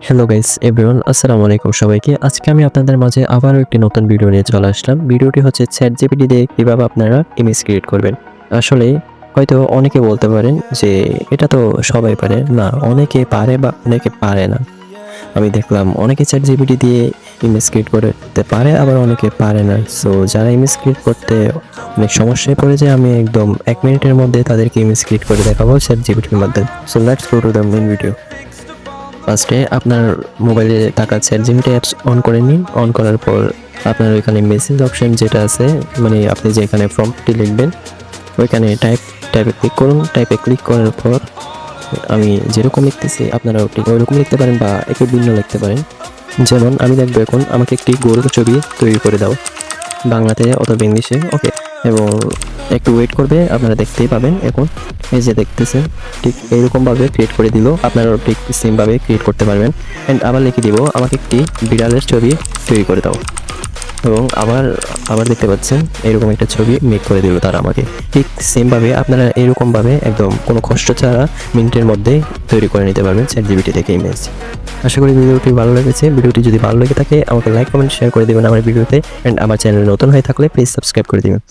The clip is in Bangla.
হ্যালো গাইস এভরিওয়ান, আসসালামু আলাইকুম সবাইকে। আজকে আমি আপনাদের মাঝে আবারও একটি নতুন ভিডিও নিয়ে চলে আসলাম। ভিডিওটি হচ্ছে ChatGPT দিয়ে কিভাবে আপনারা ইমেজ ক্রিয়েট করবেন। আসলে হয়তো অনেকে বলতে পারেন যে এটা তো সবাই পারে। না, অনেকে পারে বা অনেকে পারে না। আমি দেখলাম অনেকে ChatGPT দিয়ে ইমেজ ক্রিয়েট করতে পারে, আবার অনেকে পারে না। সো যারা ইমেজ ক্রিয়েট করতে অনেক সমস্যায় পড়ে যায়, আমি একদম 1 মিনিটের মধ্যে তাদেরকে ইমেজ ক্রিয়েট করে দেখাবো ChatGPT-র মাধ্যমে। So let's go to the main video. ফার্স্টে আপনার মোবাইলে থাকা ChatGPT অ্যাপস অন করে নিন। অন করার পর আপনার ওইখানে মেসেজ অপশন যেটা আছে, মানে আপনি যেখানে প্রম্পটটি লিখবেন ওইখানে টাইপে ক্লিক করুন। টাইপে ক্লিক করার পর আমি যেরকম লিখতেছি আপনারাও ঠিক ওইরকম লিখতে পারেন বা একটু ভিন্ন লিখতে পারেন। যেমন আমি দেখবো এখন আমাকে একটি গরুর ছবি তৈরি করে দাও, বাংলাতে অথবা ইংলিশে, ওকে। এবং একটু ওয়েট করবে, আপনারা দেখতেই পাবেন। এখন এই যে দেখতেছেন, ঠিক এইরকমভাবে ক্রিয়েট করে দিল। আপনারাও ঠিক সেমভাবে ক্রিয়েট করতে পারবেন। অ্যান্ড আবার লিখে দিব আমাকে একটি বিড়ালের ছবি তৈরি করে দাও, এবং আবার দেখতে পাচ্ছেন এরকম একটা ছবি মেক করে দিল তারা আমাকে। ঠিক সেমভাবে আপনারা এরকমভাবে একদম কোনো কষ্ট ছাড়া মিনিটের মধ্যে তৈরি করে নিতে পারবেন ChatGPT থেকে ইমেজ। আশা করি ভিডিওটি ভালো লেগেছে। ভিডিওটি যদি ভালো লেগে থাকে আমাকে লাইক কমেন্ট শেয়ার করে দেবেন আমার ভিডিওতে। অ্যান্ড আমার চ্যানেলে নতুন হয়ে থাকলে প্লিজ সাবস্ক্রাইব করে দিবেন।